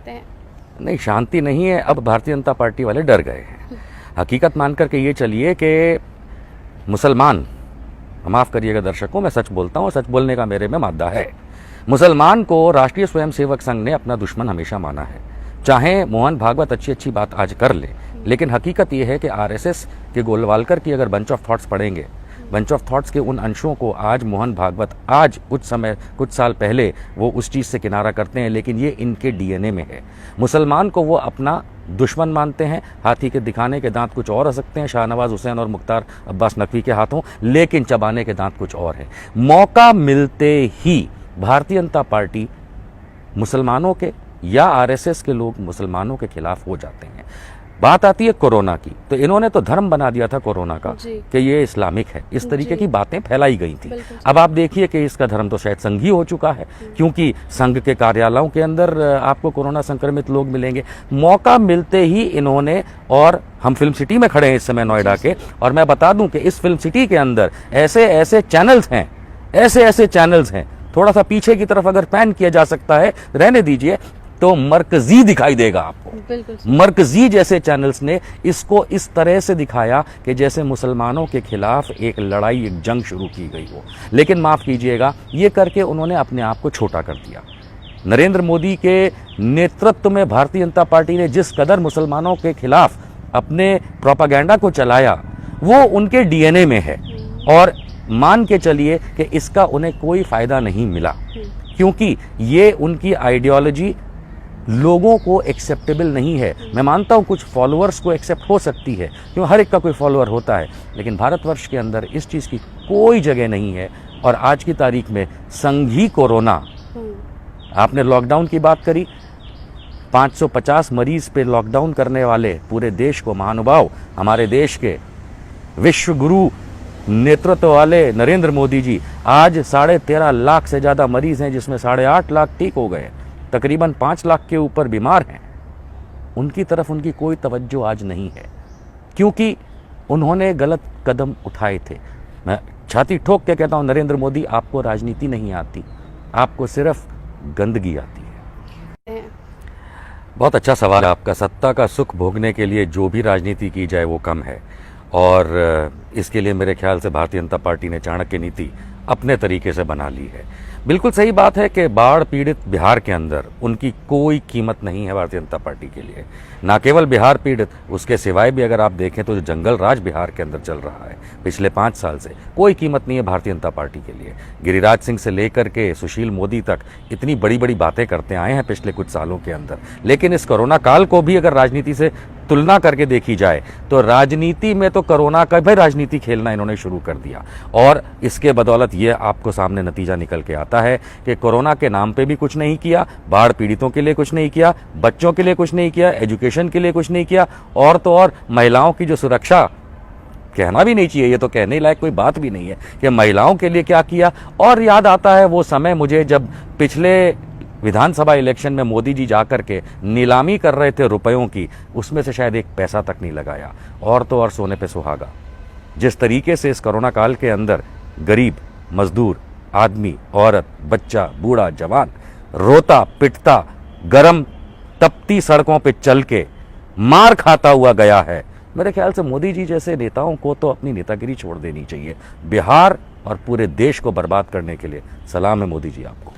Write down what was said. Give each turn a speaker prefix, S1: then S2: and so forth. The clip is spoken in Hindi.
S1: सकते हैं?
S2: नहीं, शांति नहीं है। अब भारतीय जनता पार्टी वाले डर गए हैं। हकीकत मान करके ये चलिए कि मुसलमान, माफ़ करिएगा दर्शकों, मैं सच बोलता हूँ और सच बोलने का मेरे में मादा है। मुसलमान को राष्ट्रीय स्वयंसेवक संघ ने अपना दुश्मन हमेशा माना है। चाहे मोहन भागवत अच्छी अच्छी बात आज कर ले, लेकिन हकीकत ये है कि आरएसएस के गोलवालकर की अगर बंच ऑफ थॉट्स पढ़ेंगे, बंच ऑफ थॉट्स के उन अंशों को आज मोहन भागवत आज कुछ साल पहले वो उस चीज़ से किनारा करते हैं, लेकिन ये इनके डीएनए में है। मुसलमान को वो अपना दुश्मन मानते हैं। हाथी के दिखाने के दांत कुछ और हो सकते हैं शाहनवाज हुसैन और मुख्तार अब्बास नकवी के हाथों, लेकिन चबाने के दांत कुछ और हैं। मौका मिलते ही भारतीय जनता पार्टी मुसलमानों के या आरएसएस के लोग मुसलमानों के खिलाफ हो जाते हैं। बात आती है कोरोना की, तो इन्होंने तो धर्म बना दिया था कोरोना का कि ये इस्लामिक है, इस तरीके की बातें फैलाई गई थी। अब आप देखिए कि इसका धर्म तो शायद संघ ही हो चुका है, क्योंकि संघ के कार्यालयों के अंदर आपको कोरोना संक्रमित लोग मिलेंगे। मौका मिलते ही इन्होंने, और हम फिल्म सिटी में खड़े हैं इस समय नोएडा के, और मैं बता दूं कि इस फिल्म सिटी के अंदर ऐसे ऐसे चैनल्स हैं, ऐसे चैनल्स हैं, थोड़ा सा पीछे की तरफ अगर पैन किया जा सकता है, रहने दीजिए, तो मरकजी दिखाई देगा आपको। मरकजी जैसे चैनल्स ने इसको इस तरह से दिखाया कि जैसे मुसलमानों के खिलाफ एक लड़ाई, एक जंग शुरू की गई हो। लेकिन माफ़ कीजिएगा, ये करके उन्होंने अपने आप को छोटा कर दिया। नरेंद्र मोदी के नेतृत्व में भारतीय जनता पार्टी ने जिस कदर मुसलमानों के खिलाफ अपने प्रोपागेंडा को चलाया, वो उनके डीएनए में है। और मान के चलिए कि इसका उन्हें कोई फ़ायदा नहीं मिला, क्योंकि ये उनकी आइडियोलॉजी लोगों को एक्सेप्टेबल नहीं है। मैं मानता हूं कुछ फॉलोअर्स को एक्सेप्ट हो सकती है, क्यों हर एक का कोई फॉलोअर होता है, लेकिन भारतवर्ष के अंदर इस चीज़ की कोई जगह नहीं है। और आज की तारीख में संघी कोरोना, आपने लॉकडाउन की बात करी, 550 मरीज पे लॉकडाउन करने वाले पूरे देश को महानुभाव, हमारे देश के विश्व गुरु नेतृत्व वाले नरेंद्र मोदी जी, आज 13.5 लाख से ज़्यादा मरीज हैं, जिसमें 8.5 लाख ठीक हो गए, तकरीबन 5 लाख के ऊपर बीमार हैं। उनकी तरफ उनकी कोई तवज्जो आज नहीं है, क्योंकि उन्होंने गलत कदम उठाए थे। मैं छाती ठोक के कहता हूं, नरेंद्र मोदी, आपको राजनीति नहीं आती, आपको सिर्फ गंदगी आती है। बहुत अच्छा सवाल है आपका। सत्ता का सुख भोगने के लिए जो भी राजनीति की जाए वो कम है, और इसके लिए मेरे ख्याल से भारतीय जनता पार्टी ने चाणक्य नीति अपने तरीके से बना ली है। बिल्कुल सही बात है कि बाढ़ पीड़ित बिहार के अंदर उनकी कोई कीमत नहीं है भारतीय जनता पार्टी के लिए। ना केवल बिहार पीड़ित, उसके सिवाय भी अगर आप देखें तो जो जंगल राज बिहार के अंदर चल रहा है पिछले 5 साल से, कोई कीमत नहीं है भारतीय जनता पार्टी के लिए। गिरिराज सिंह से लेकर के सुशील मोदी तक इतनी बड़ी बड़ी बातें करते आए हैं पिछले कुछ सालों के अंदर, लेकिन इस कोरोना काल को भी अगर राजनीति से तुलना करके देखी जाए तो राजनीति में तो कोरोना का भी राजनीति खेलना इन्होंने शुरू कर दिया। और इसके बदौलत ये आपको सामने नतीजा निकल के आता है कि कोरोना के नाम पे भी कुछ नहीं किया, बाढ़ पीड़ितों के लिए कुछ नहीं किया, बच्चों के लिए कुछ नहीं किया, एजुकेशन के लिए कुछ नहीं किया, और तो और महिलाओं की जो सुरक्षा, कहना भी नहीं चाहिए, ये तो कहने लायक कोई बात भी नहीं है कि महिलाओं के लिए क्या किया। और याद आता है वो समय मुझे जब पिछले विधानसभा इलेक्शन में मोदी जी जाकर के नीलामी कर रहे थे रुपयों की, उसमें से शायद 1 पैसा तक नहीं लगाया। और तो और सोने पे सुहागा। जिस तरीके से इस कोरोना काल के अंदर गरीब, मजदूर, आदमी, औरत, बच्चा, बूढ़ा, जवान रोता पिटता, गरम तपती सड़कों पे चल के मार खाता हुआ गया है, मेरे ख्याल से मोदी जी जैसे नेताओं को तो अपनी नेतागिरी छोड़ देनी चाहिए। बिहार और पूरे देश को बर्बाद करने के लिए सलाम है मोदी जी आपको।